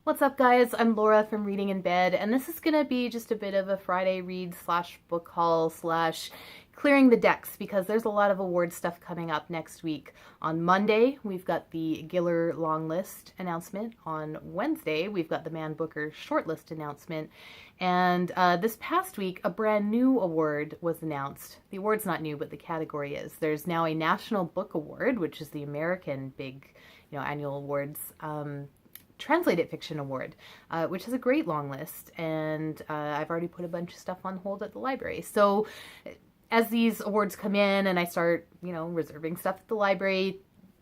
What's up, guys? I'm Laura from Reading in Bed, and this is going to be just a bit of a Friday read slash book haul slash clearing the decks because there's a lot of award stuff coming up next week. On Monday, we've got the Giller long list announcement. On Wednesday, we've got the Man Booker shortlist announcement. And this past week, a brand new award was announced. The award's not new, but the category is. There's now a National Book Award, which is the American big, annual awards. Translated Fiction Award, which is a great long list, and I've already put a bunch of stuff on hold at the library. So as these awards come in and I start, reserving stuff at the library,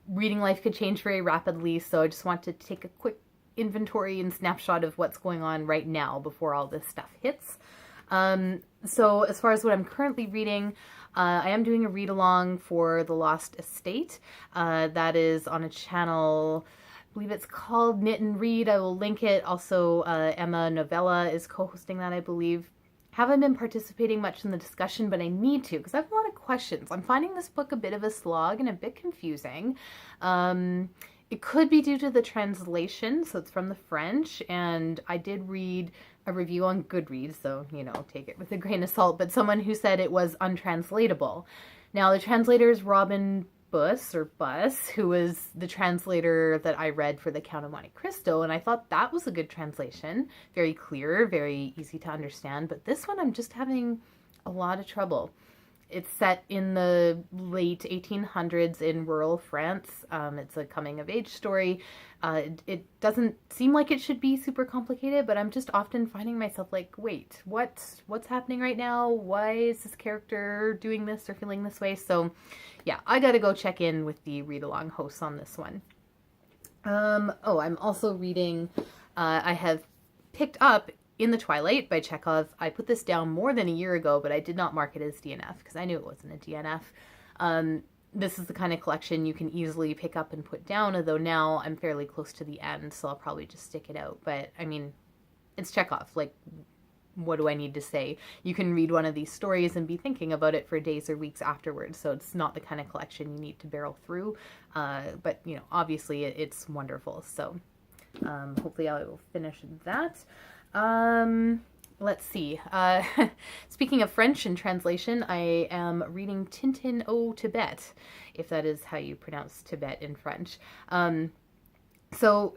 reading life could change very rapidly, so I just want to take a quick inventory and snapshot of what's going on right now before all this stuff hits. So as far as what I'm currently reading, I am doing a read-along for The Lost Estate. That is on a channel, I believe it's called Knit and Read. I will link it. Also, Emma Novella is co-hosting that, I believe. Haven't been participating much in the discussion, but I need to because I have a lot of questions. I'm finding this book a bit of a slog and a bit confusing. It could be due to the translation, so it's from the French, and I did read a review on Goodreads, so, take it with a grain of salt, but someone who said it was untranslatable. Now, the translator is Robin Buss, who was the translator that I read for The Count of Monte Cristo, and I thought that was a good translation. Very clear, very easy to understand, but this one I'm just having a lot of trouble. It's set in the late 1800s in rural France. It's a coming-of-age story. It doesn't seem like it should be super complicated, but I'm just often finding myself like, wait, what's happening right now? Why is this character doing this or feeling this way? So, yeah, I gotta go check in with the read-along hosts on this one. I'm also reading, I have picked up In the Twilight by Chekhov. I put this down more than a year ago, but I did not mark it as DNF because I knew it wasn't a DNF. This is the kind of collection you can easily pick up and put down, although now I'm fairly close to the end, so I'll probably just stick it out. But, I mean, it's Chekhov. Like, what do I need to say? You can read one of these stories and be thinking about it for days or weeks afterwards, so it's not the kind of collection you need to barrel through. But, obviously it's wonderful, so hopefully I will finish that. Let's see. Speaking of French and translation, I am reading Tintin au Tibet, if that is how you pronounce Tibet in French. So,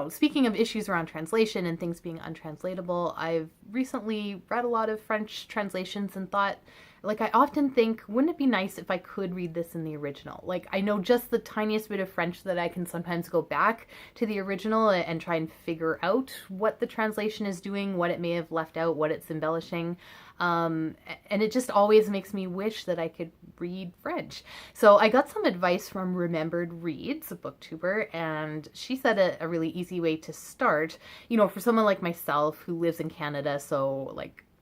speaking of issues around translation and things being untranslatable, I've recently read a lot of French translations and thought, I often think, wouldn't it be nice if I could read this in the original? I know just the tiniest bit of French that I can sometimes go back to the original and try and figure out what the translation is doing, what it may have left out, what it's embellishing. And it just always makes me wish that I could read French. So I got some advice from Remembered Reads, a booktuber, and she said a really easy way to start, for someone like myself who lives in Canada, so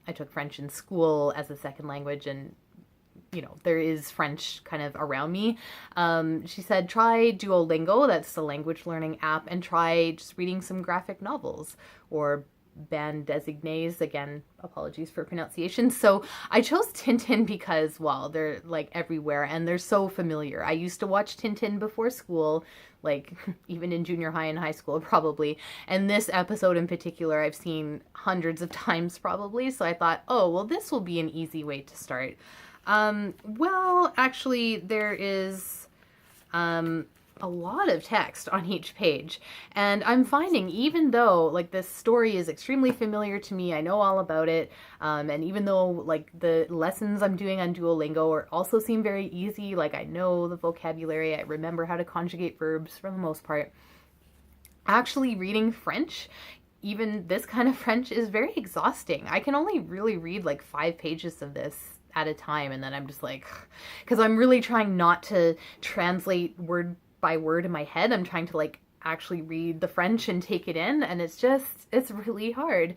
I took French in school as a second language and, there is French kind of around me. She said, try Duolingo, that's the language learning app, and try just reading some graphic novels or band désignés. Again, apologies for pronunciation. So I chose Tintin because, well, they're everywhere and they're so familiar. I used to watch Tintin before school, even in junior high and high school probably. And this episode in particular, I've seen hundreds of times probably. So I thought, oh, well, this will be an easy way to start. Well, actually, there is a lot of text on each page, and I'm finding, even though this story is extremely familiar to me, I know all about it, and even though the lessons I'm doing on Duolingo also seem very easy, I know the vocabulary, I remember how to conjugate verbs for the most part, actually reading French, even this kind of French, is very exhausting. I can only really read 5 pages of this at a time, and then I'm just because I'm really trying not to translate word by word in my head. I'm trying to actually read the French and take it in, and it's really hard.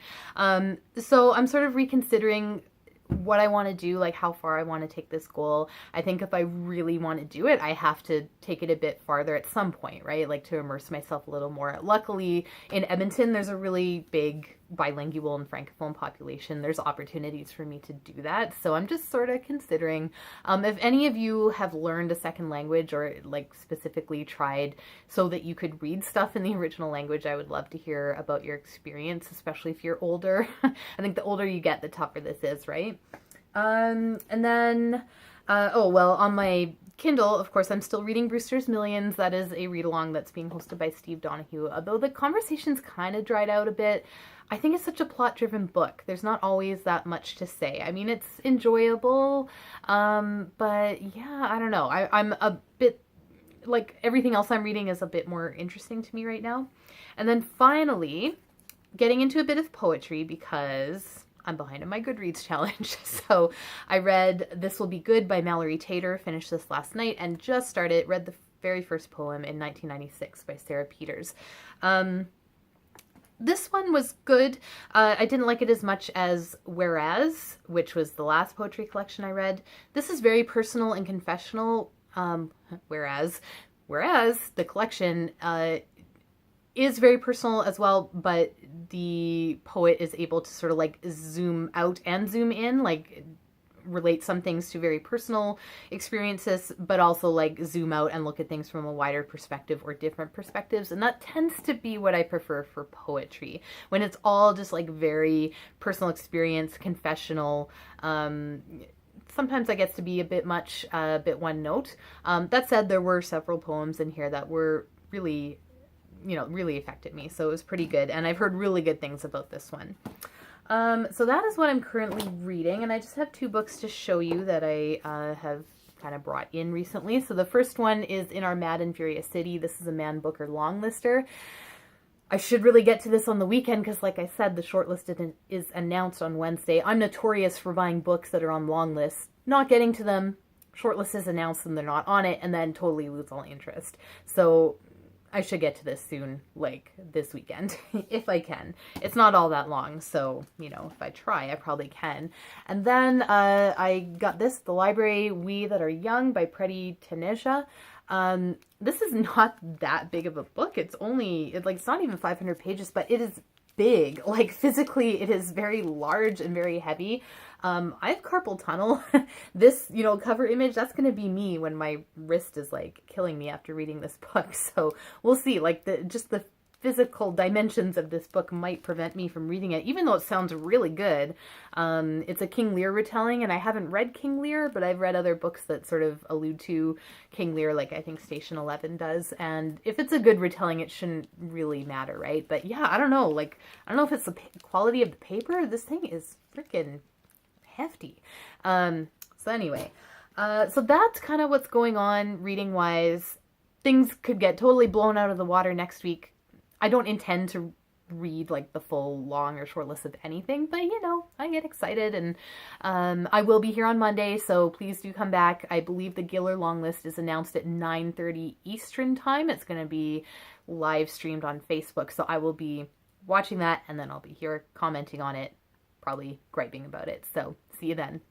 So I'm sort of reconsidering what I want to do, how far I want to take this goal. I think if I really want to do it, I have to take it a bit farther at some point, right? To immerse myself a little more. Luckily, in Edmonton, there's a really big bilingual and francophone population, there's opportunities for me to do that. So I'm just sort of considering, if any of you have learned a second language or like specifically tried so that you could read stuff in the original language, I would love to hear about your experience, especially if you're older. I think the older you get, the tougher this is, right? And then, oh, well, on my Kindle, of course, I'm still reading Brewster's Millions. That is a read-along that's being hosted by Steve Donahue. Although the conversation's kind of dried out a bit, I think it's such a plot-driven book. There's not always that much to say. I mean, it's enjoyable, but yeah, I don't know. I'm a bit, like, everything else I'm reading is a bit more interesting to me right now. And then finally, getting into a bit of poetry because I'm behind on my Goodreads challenge. So I read This Will Be Good by Mallory Tater, finished this last night, and just read the very first poem in 1996 by Sara Peters. This one was good. I didn't like it as much as Whereas, which was the last poetry collection I read. This is very personal and confessional, whereas the collection is very personal as well, but the poet is able to sort of like zoom out and zoom in, like relate some things to very personal experiences, but also like zoom out and look at things from a wider perspective or different perspectives. And that tends to be what I prefer for poetry, when it's all just like very personal experience, confessional. Sometimes that gets to be a bit much, a bit one note. That said, there were several poems in here that were really, really affected me. So it was pretty good. And I've heard really good things about this one. So that is what I'm currently reading. And I just have 2 books to show you that I have kind of brought in recently. So the first one is In Our Mad and Furious City. This is a Man Booker long lister. I should really get to this on the weekend because, like I said, the shortlist is announced on Wednesday. I'm notorious for buying books that are on long lists, not getting to them, shortlist is announced and they're not on it, and then totally lose all interest. So I should get to this soon, like this weekend, if I can. It's not all that long, so, if I try, I probably can. And then I got this, The Library We That Are Young by Preti Taneja. This is not that big of a book. It's not even 500 pages, but it is big. Like, physically, it is very large and very heavy. I have carpal tunnel. This, cover image, that's going to be me when my wrist is, like, killing me after reading this book. So we'll see. Like, just the physical dimensions of this book might prevent me from reading it, even though it sounds really good. It's a King Lear retelling, and I haven't read King Lear, but I've read other books that sort of allude to King Lear, like I think Station 11 does. And if it's a good retelling, it shouldn't really matter, right? But yeah, I don't know. Like, I don't know if it's the quality of the paper. This thing is freaking hefty. So anyway, so that's kind of what's going on reading-wise. Things could get totally blown out of the water next week. I don't intend to read like the full long or short list of anything, but I get excited, and I will be here on Monday, so please do come back. I believe the Giller long list is announced at 9:30 Eastern time. It's going to be live streamed on Facebook, so I will be watching that, and then I'll be here commenting on it, probably griping about it. So see you then.